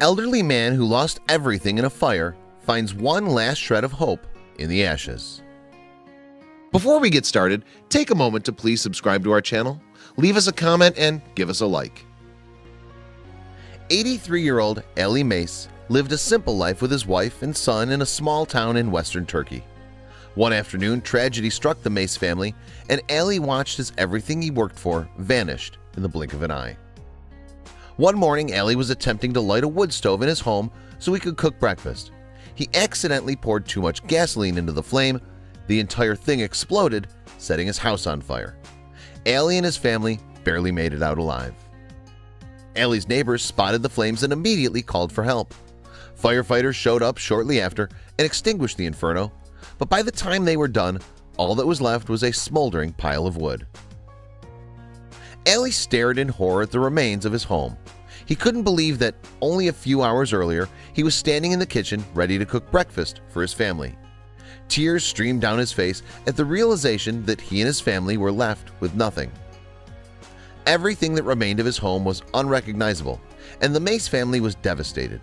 elderly man who lost everything in a fire finds one last shred of hope in the ashes. Before we get started, take a moment to please subscribe to our channel, leave us a comment, and give us a like. 83-year-old Ali Mace lived a simple life with his wife and son in a small town in western Turkey. One afternoon, tragedy struck the Mace family, and Ali watched as everything he worked for vanished in the blink of an eye. One morning, Ali was attempting to light a wood stove in his home so he could cook breakfast. He accidentally poured too much gasoline into the flame. The entire thing exploded, setting his house on fire. Ali and his family barely made it out alive. Ali's neighbors spotted the flames and immediately called for help. Firefighters showed up shortly after and extinguished the inferno, but by the time they were done, all that was left was a smoldering pile of wood. Ali stared in horror at the remains of his home. He couldn't believe that only a few hours earlier he was standing in the kitchen ready to cook breakfast for his family. Tears streamed down his face at the realization that he and his family were left with nothing. Everything that remained of his home was unrecognizable, and the Mace family was devastated.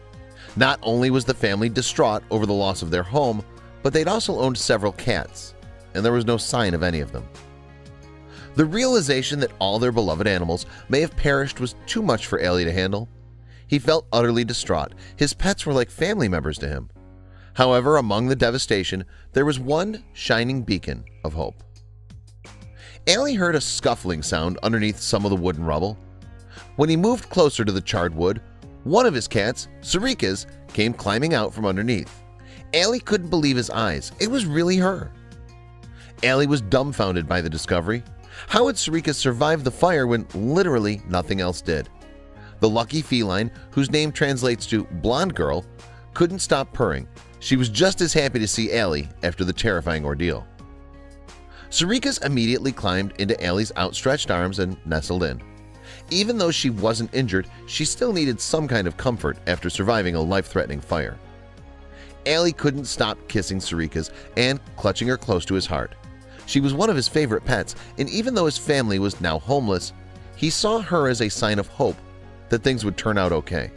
Not only was the family distraught over the loss of their home, but they'd also owned several cats, and there was no sign of any of them. The realization that all their beloved animals may have perished was too much for Ali to handle. He felt utterly distraught. His pets were like family members to him. However, among the devastation, there was one shining beacon of hope. Ali heard a scuffling sound underneath some of the wooden rubble. When he moved closer to the charred wood, one of his cats, Sarika's, came climbing out from underneath. Ali couldn't believe his eyes. It was really her. Ali was dumbfounded by the discovery. How had Sarika survived the fire when literally nothing else did? The lucky feline, whose name translates to blonde girl, couldn't stop purring. She was just as happy to see Ali after the terrifying ordeal. Sarika's immediately climbed into Ali's outstretched arms and nestled in. Even though she wasn't injured, she still needed some kind of comfort after surviving a life-threatening fire. Ali couldn't stop kissing Sarika's and clutching her close to his heart. She was one of his favorite pets, and even though his family was now homeless, he saw her as a sign of hope that things would turn out okay.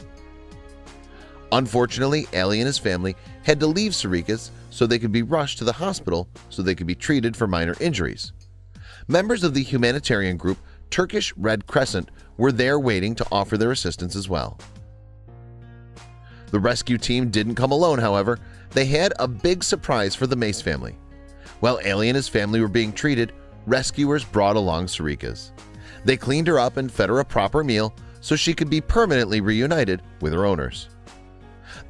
Unfortunately, Ali and his family had to leave Sarika's so they could be rushed to the hospital so they could be treated for minor injuries. Members of the humanitarian group Turkish Red Crescent were there waiting to offer their assistance as well. The rescue team didn't come alone, however. They had a big surprise for the Mace family. While Ali and his family were being treated, rescuers brought along Sarika's. They cleaned her up and fed her a proper meal so she could be permanently reunited with her owners.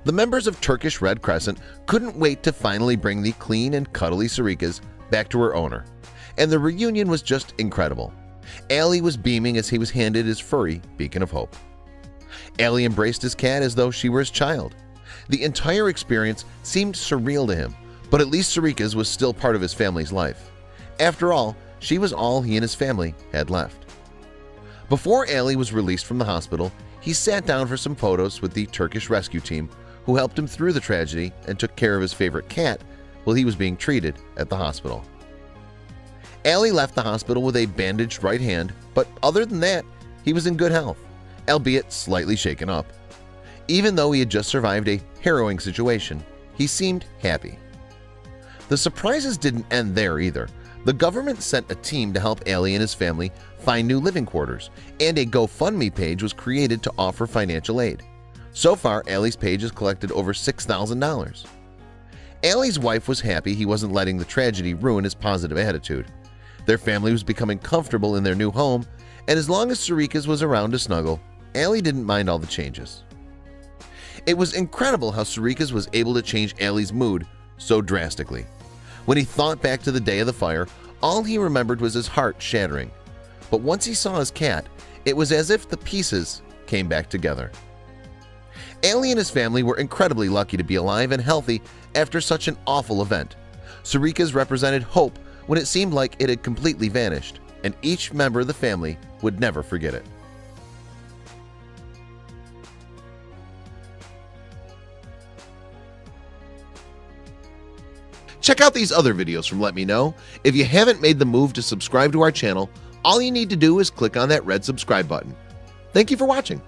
The members of Turkish Red Crescent couldn't wait to finally bring the clean and cuddly Sarika's back to her owner, and the reunion was just incredible. Ali was beaming as he was handed his furry beacon of hope. Ali embraced his cat as though she were his child. The entire experience seemed surreal to him, but at least Sarika's was still part of his family's life. After all, she was all he and his family had left. Before Ali was released from the hospital, he sat down for some photos with the Turkish rescue team, who helped him through the tragedy and took care of his favorite cat while he was being treated at the hospital. Ali left the hospital with a bandaged right hand, but other than that, he was in good health, albeit slightly shaken up. Even though he had just survived a harrowing situation, he seemed happy. The surprises didn't end there either. The government sent a team to help Ali and his family find new living quarters, and a GoFundMe page was created to offer financial aid. So far, Ali's page has collected over $6,000. Ali's wife was happy he wasn't letting the tragedy ruin his positive attitude. Their family was becoming comfortable in their new home, and as long as Sarika's was around to snuggle, Ali didn't mind all the changes. It was incredible how Sarika's was able to change Ali's mood so drastically. When he thought back to the day of the fire, all he remembered was his heart shattering. But once he saw his cat, it was as if the pieces came back together. Ali and his family were incredibly lucky to be alive and healthy after such an awful event. Sarika's represented hope when it seemed like it had completely vanished, and each member of the family would never forget it. Check out these other videos from Let Me Know. If you haven't made the move to subscribe to our channel, all you need to do is click on that red subscribe button. Thank you for watching.